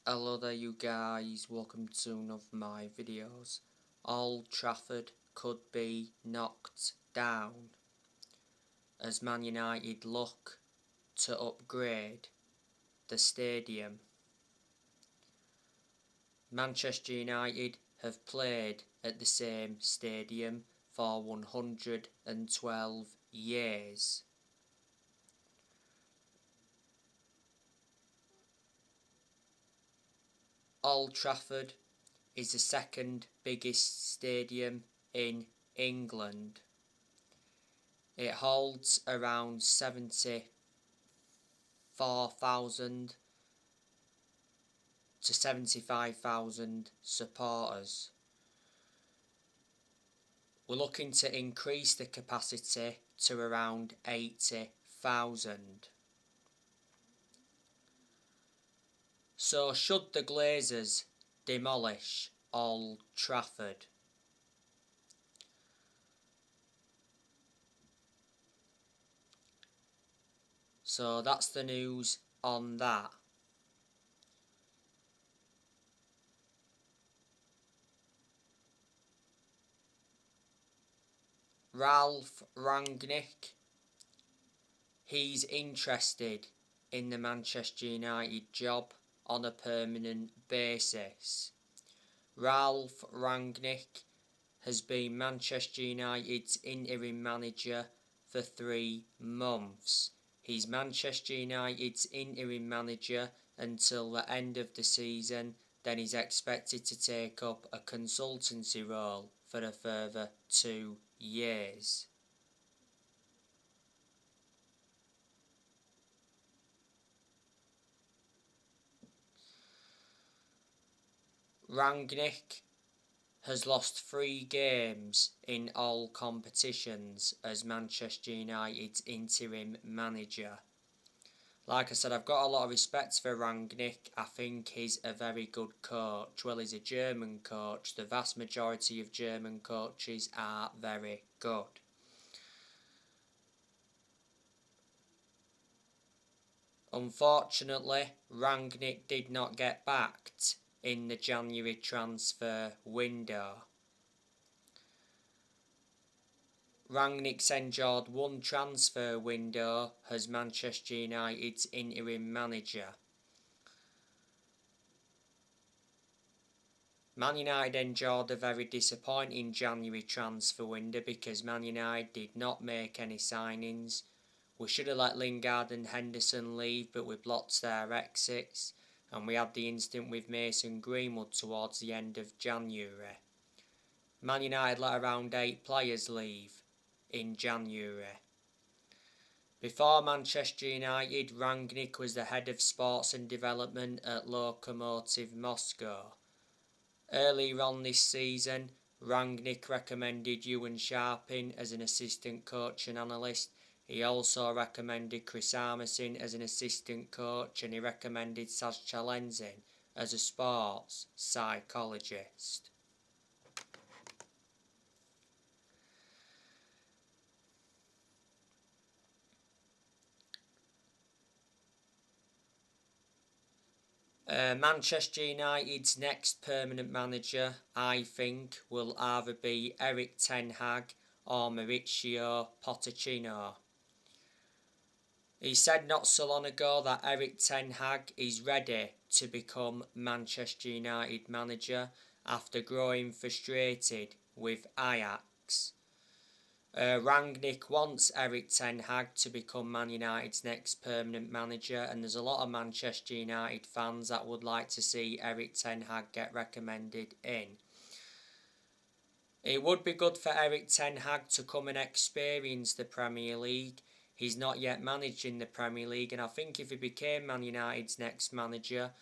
Hello there you guys, welcome to another of my videos. Old Trafford could be knocked down as Man United look to upgrade the stadium. Manchester United have played at the same stadium for 112 years. Old Trafford is the second biggest stadium in England. It holds around 74,000 to 75,000 supporters. We're looking to increase the capacity to around 80,000. So should the Glazers demolish Old Trafford? So that's the news on that. Ralph Rangnick, he's interested in the Manchester United job on a permanent basis. Ralph Rangnick has been Manchester United's interim manager for 3 months. He's Manchester United's interim manager until the end of the season, then he's expected to take up a consultancy role for a further 2 years. Rangnick has lost 3 games in all competitions as Manchester United's interim manager. Like I said, I've got a lot of respect for Rangnick. I think he's a very good coach. Well, he's a German coach. The vast majority of German coaches are very good. Unfortunately, Rangnick did not get backed in the January transfer window. Rangnick's endured 1 transfer window as Manchester United's interim manager. Man United endured a very disappointing January transfer window because Man United did not make any signings. We should have let Lingard and Henderson leave, but we blocked their exits, and we had the incident with Mason Greenwood towards the end of January. Man United let around 8 players leave in January. Before Manchester United, Rangnick was the head of sports and development at Lokomotiv Moscow. Earlier on this season, Rangnick recommended Ewan Sharping as an assistant coach and analyst. He also recommended Chris Armisen as an assistant coach, and he recommended Saz Chalenzin as a sports psychologist. Manchester United's next permanent manager, I think, will either be Erik ten Hag or Mauricio Pochettino. He said not so long ago that Erik ten Hag is ready to become Manchester United manager after growing frustrated with Ajax. Rangnick wants Erik ten Hag to become Man United's next permanent manager, and there's a lot of Manchester United fans that would like to see Erik ten Hag get recommended in. It would be good for Erik ten Hag to come and experience the Premier League. He's not yet managed in the Premier League, and I think if he became Man United's next manager,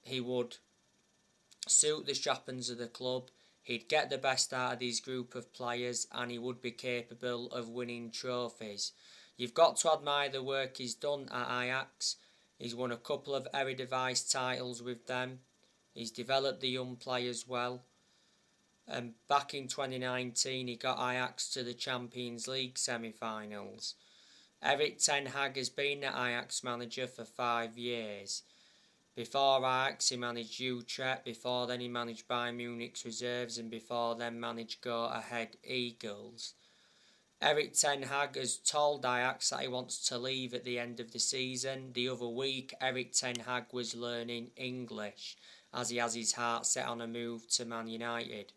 he would suit the trappings of the club. He'd get the best out of his group of players, and he would be capable of winning trophies. You've got to admire the work he's done at Ajax. He's won a couple of Eredivisie titles with them. He's developed the young players well. And back in 2019, he got Ajax to the Champions League semi-finals. Erik ten Hag has been the Ajax manager for 5 years. Before Ajax he managed Utrecht, before then he managed Bayern Munich's reserves, and before then managed Go Ahead Eagles. Erik ten Hag has told Ajax that he wants to leave at the end of the season. The other week, Erik ten Hag was learning English as he has his heart set on a move to Man United.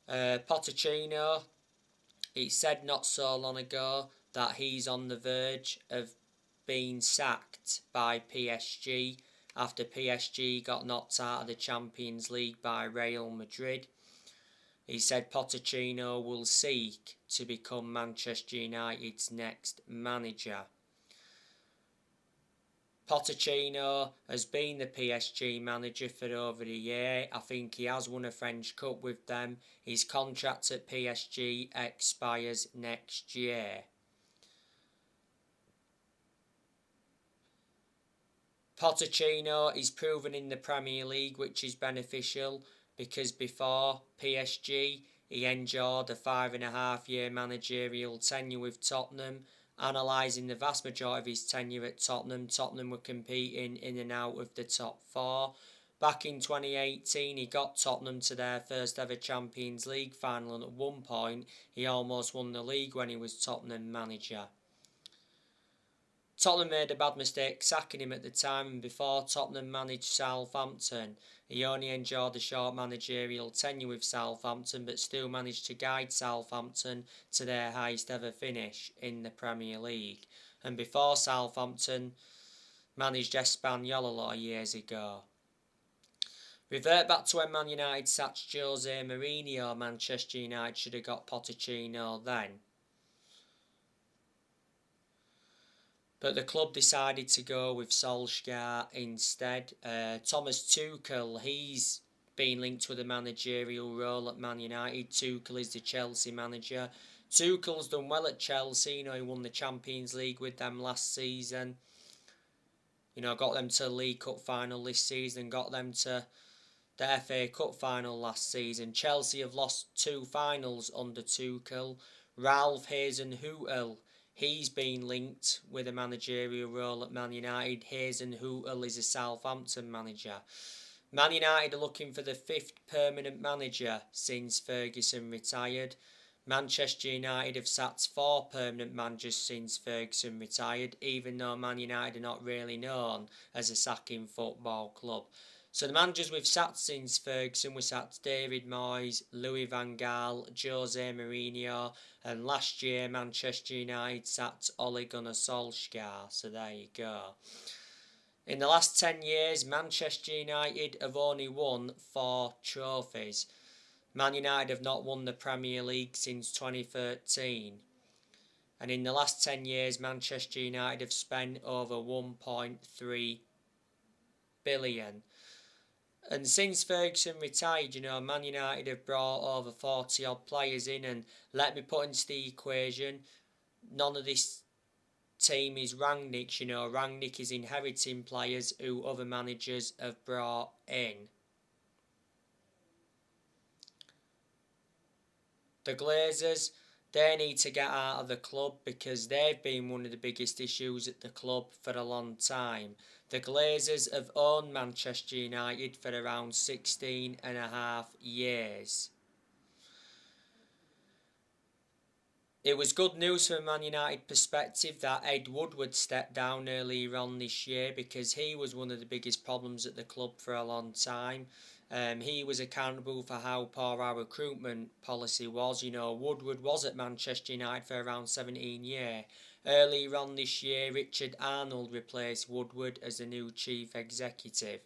Pochettino, it said not so long ago that he's on the verge of being sacked by PSG after PSG got knocked out of the Champions League by Real Madrid. He said Pochettino will seek to become Manchester United's next manager. Pochettino has been the PSG manager for over a year. I think he has won a French Cup with them. His contract at PSG expires next year. Pochettino is proven in the Premier League, which is beneficial because before PSG he endured a 5.5-year managerial tenure with Tottenham. Analysing the vast majority of his tenure at Tottenham, Tottenham were competing in and out of the top 4. Back in 2018 he got Tottenham to their first ever Champions League final, and at one point he almost won the league when he was Tottenham manager. Tottenham made a bad mistake sacking him at the time, and before Tottenham managed Southampton, he only enjoyed a short managerial tenure with Southampton, but still managed to guide Southampton to their highest ever finish in the Premier League. And before Southampton managed Espanyol a lot of years ago. Revert back to when Man United sacked Jose Mourinho, Manchester United should have got Pochettino then. But the club decided to go with Solskjaer instead. Thomas Tuchel, he's been linked with a managerial role at Man United. Tuchel is the Chelsea manager. Tuchel's done well at Chelsea. You know, he won the Champions League with them last season. You know, got them to the League Cup final this season, got them to the FA Cup final last season. Chelsea have lost 2 finals under Tuchel. Ralph Hasenhüttl, he's been linked with a managerial role at Man United. Hasenhüttl is a Southampton manager. Man United are looking for the 5th permanent manager since Ferguson retired. Manchester United have sacked 4 permanent managers since Ferguson retired, even though Man United are not really known as a sacking football club. So the managers we've sacked since Ferguson, we sacked David Moyes, Louis van Gaal, Jose Mourinho, and last year Manchester United sacked Ole Gunnar Solskjaer. So there you go. In the last 10 years, Manchester United have only won 4 trophies. Man United have not won the Premier League since 2013. And in the last 10 years, Manchester United have spent over 1.3 billion. And since Ferguson retired, you know, Man United have brought over 40 odd players in, and let me put into the equation, none of this team is Rangnick's, you know. Rangnick is inheriting players who other managers have brought in. The Glazers, they need to get out of the club because they've been one of the biggest issues at the club for a long time. The Glazers have owned Manchester United for around 16.5 years. It was good news from a Man United perspective that Ed Woodward stepped down earlier on this year because he was one of the biggest problems at the club for a long time. He was accountable for how poor our recruitment policy was. You know, Woodward was at Manchester United for around 17 years. Earlier on this year, Richard Arnold replaced Woodward as the new chief executive.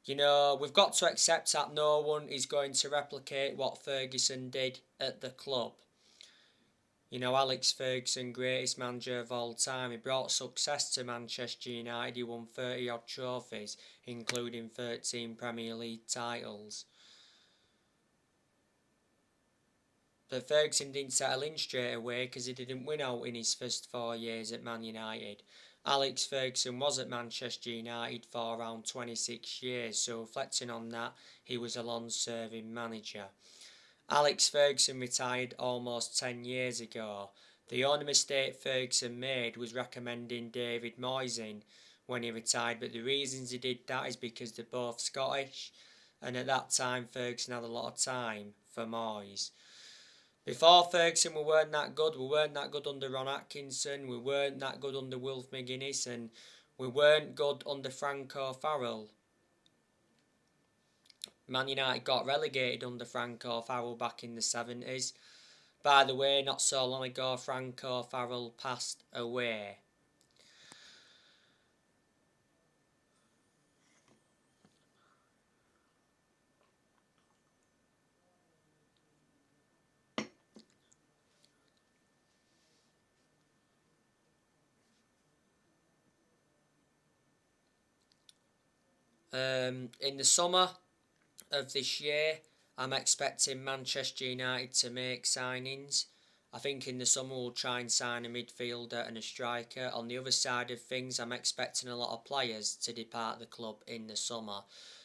You know, we've got to accept that no one is going to replicate what Ferguson did at the club. You know, Alex Ferguson, greatest manager of all time. He brought success to Manchester United. He won 30 odd trophies, including 13 Premier League titles. But Ferguson didn't settle in straight away because he didn't win out in his first 4 years at Man United. Alex Ferguson was at Manchester United for around 26 years, so reflecting on that, he was a long-serving manager. Alex Ferguson retired almost 10 years ago. The only mistake Ferguson made was recommending David Moyes in when he retired, but the reasons he did that is because they're both Scottish, and at that time Ferguson had a lot of time for Moyes. Before Ferguson, we weren't that good. We weren't that good under Ron Atkinson. We weren't that good under Wilf McGuinness, and we weren't good under Frank O'Farrell. Man United got relegated under Frank O'Farrell back in the 70s. By the way, not so long ago, Frank O'Farrell passed away. In the summer of this year, I'm expecting Manchester United to make signings. I think in the summer we'll try and sign a midfielder and a striker. On the other side of things, I'm expecting a lot of players to depart the club in the summer.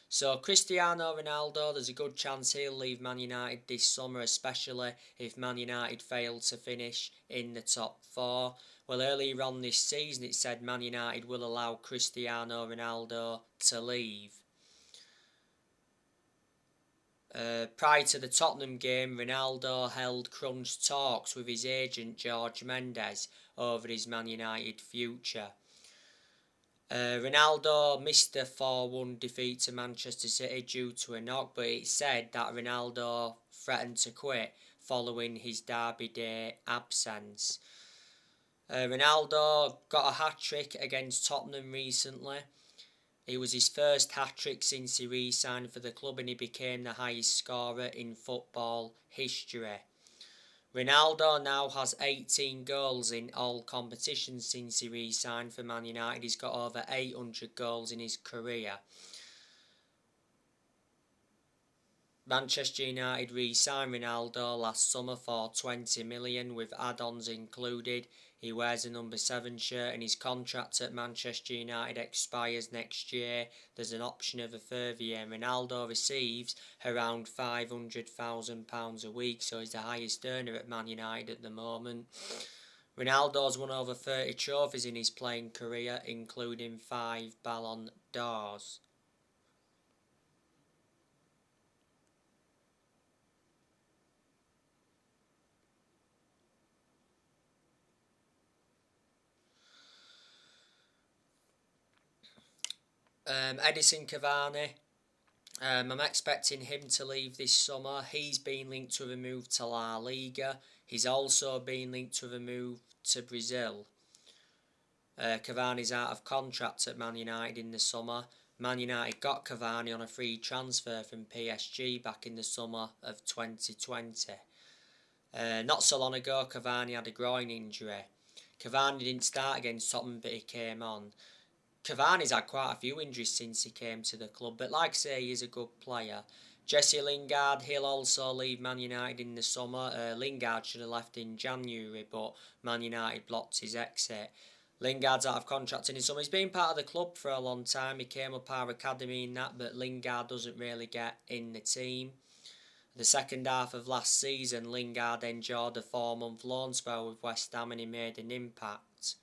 So Cristiano Ronaldo, there's a good chance he'll leave Man United this summer, especially if Man United fail to finish in the top four. Well, earlier on this season it said Man United will allow Cristiano Ronaldo to leave. Prior to the Tottenham game, Ronaldo held crunch talks with his agent George Mendes over his Man United future. Ronaldo missed a 4-1 defeat to Manchester City due to a knock, but it said that Ronaldo threatened to quit following his Derby Day absence. Ronaldo got a hat-trick against Tottenham recently. It was his first hat-trick since he re-signed for the club, and he became the highest scorer in football history. Ronaldo now has 18 goals in all competitions since he re-signed for Man United. He's got over 800 goals in his career. Manchester United re-signed Ronaldo last summer for 20 million with add-ons included. He wears a number 7 shirt and his contract at Manchester United expires next year. There's an option of a further year. Ronaldo receives around £500,000 a week, so he's the highest earner at Man United at the moment. Ronaldo's won over 30 trophies in his playing career, including 5 Ballon d'Ors. Edison Cavani, I'm expecting him to leave this summer. He's been linked to a move to La Liga. He's also been linked to a move to Brazil. Cavani's out of contract at Man United in the summer. Man United got Cavani on a free transfer from PSG back in the summer of 2020. Not so long ago, Cavani had a groin injury. Cavani didn't start against Tottenham, but he came on. Cavani's had quite a few injuries since he came to the club, but like I say, he's a good player. Jesse Lingard, he'll also leave Man United in the summer. Lingard should have left in January, but Man United blocked his exit. Lingard's out of contract in the summer. He's been part of the club for a long time. He came up our academy in that, but Lingard doesn't really get in the team. The second half of last season, Lingard enjoyed a 4-month loan spell with West Ham and he made an impact.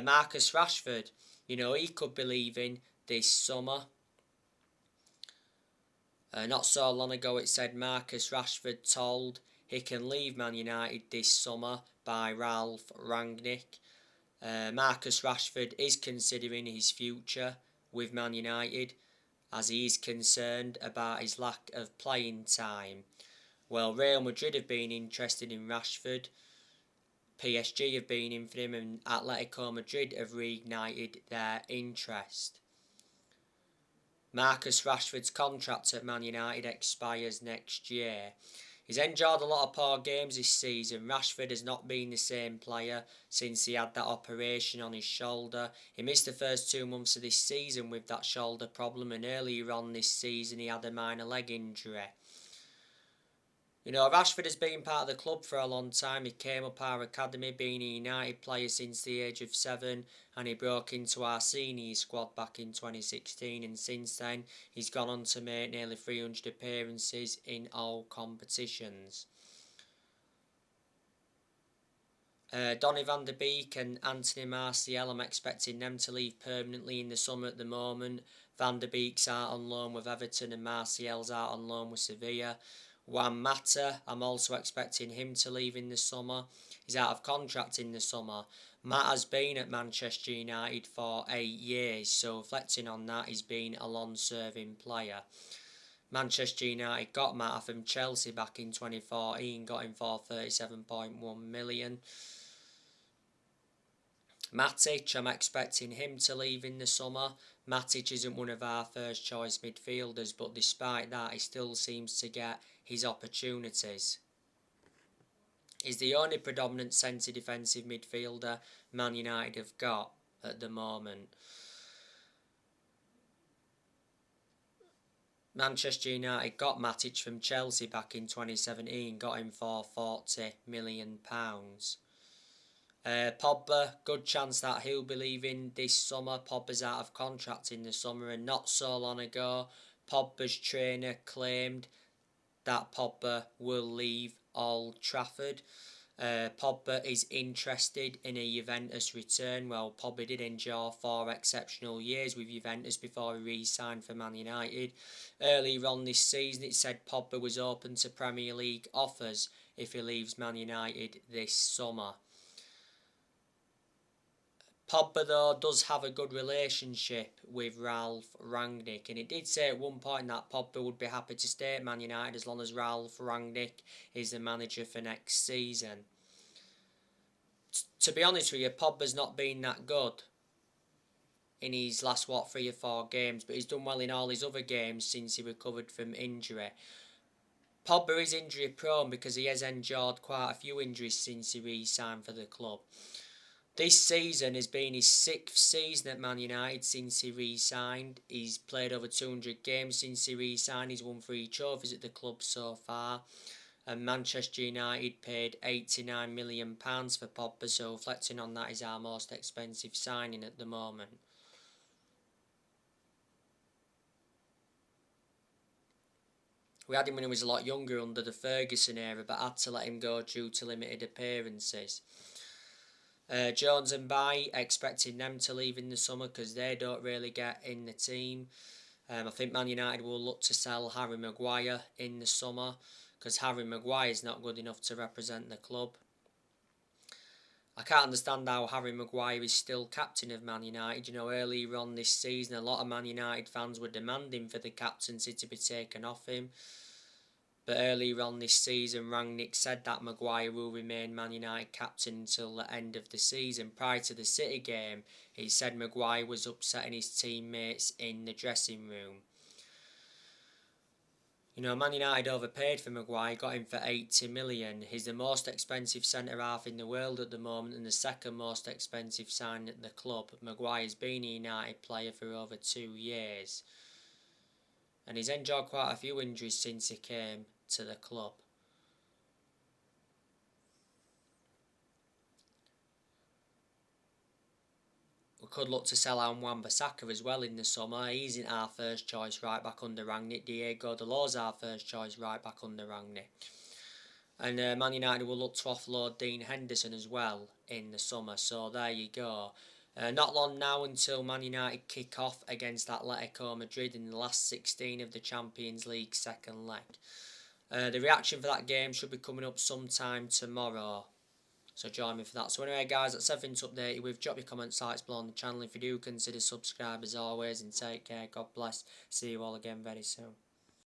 Marcus Rashford, he could be leaving this summer. Not so long ago it said Marcus Rashford told he can leave Man United this summer by Ralph Rangnick. Marcus Rashford is considering his future with Man United as he is concerned about his lack of playing time. Well, Real Madrid have been interested in Rashford. PSG have been in for him and Atletico Madrid have reignited their interest. Marcus Rashford's contract at Man United expires next year. He's endured a lot of poor games this season. Rashford has not been the same player since he had that operation on his shoulder. He missed the first 2 months of this season with that shoulder problem, and earlier on this season he had a minor leg injury. You know, Rashford has been part of the club for a long time. He came up our academy being a United player since the age of 7, and he broke into our senior squad back in 2016, and since then he's gone on to make nearly 300 appearances in all competitions. Donny van der Beek and Anthony Martial, I'm expecting them to leave permanently in the summer at the moment. Van der Beek's out on loan with Everton and Martial's out on loan with Sevilla. Juan Mata, I'm also expecting him to leave in the summer. He's out of contract in the summer. Matt has been at Manchester United for 8 years, so reflecting on that, he's been a long-serving player. Manchester United got Mata from Chelsea back in 2014, got him for 37.1 million. Matic, I'm expecting him to leave in the summer. Matic isn't one of our first choice midfielders, but despite that, he still seems to get his opportunities. He's the only predominant centre defensive midfielder Man United have got at the moment. Manchester United got Matic from Chelsea back in 2017, got him for £40 million. Pogba, good chance that he'll be leaving this summer. Pogba's out of contract in the summer, and not so long ago, Pogba's trainer claimed that Pogba will leave Old Trafford. Pogba is interested in a Juventus return. Well, Pogba did endure 4 exceptional years with Juventus before he re-signed for Man United. Earlier on this season, it said Pogba was open to Premier League offers if he leaves Man United this summer. Pogba, though, does have a good relationship with Ralph Rangnick, and it did say at one point that Pogba would be happy to stay at Man United as long as Ralph Rangnick is the manager for next season. To be honest with you, Pogba's not been that good in his last, 3 or 4 games, but he's done well in all his other games since he recovered from injury. Pogba is injury prone because he has endured quite a few injuries since he re-signed for the club. This season has been his 6th season at Man United since he re-signed. He's played over 200 games since he re-signed. He's won 3 trophies at the club so far. And Manchester United paid £89 million for Pogba, so reflecting on that, is our most expensive signing at the moment. We had him when he was a lot younger under the Ferguson era, but had to let him go due to limited appearances. Jones and Bailly, expecting them to leave in the summer because they don't really get in the team. I think Man United will look to sell Harry Maguire in the summer because Harry Maguire is not good enough to represent the club. I can't understand how Harry Maguire is still captain of Man United. You know, earlier on this season, a lot of Man United fans were demanding for the captaincy to be taken off him. But earlier on this season, Rangnick said that Maguire will remain Man United captain until the end of the season. Prior to the City game, he said Maguire was upsetting his teammates in the dressing room. You know, Man United overpaid for Maguire, got him for £80 million. He's the most expensive centre-half in the world at the moment and the second most expensive sign at the club. Maguire's been a United player for over 2 years. And he's endured quite a few injuries since he came to the club. We could look to sell Wan-Bissaka as well in the summer. He's in our first choice right back under Rangnick. Diego Dalot's our first choice right back under Rangnick. And Man United will look to offload Dean Henderson as well in the summer. So there you go. Not long now until Man United kick off against Atletico Madrid in the last 16 of the Champions League second leg. The reaction for that game should be coming up sometime tomorrow. So join me for that. So anyway guys, that's everything to update you with. Drop your comments, likes below on the channel if you do consider subscribe as always, and take care. God bless. See you all again very soon.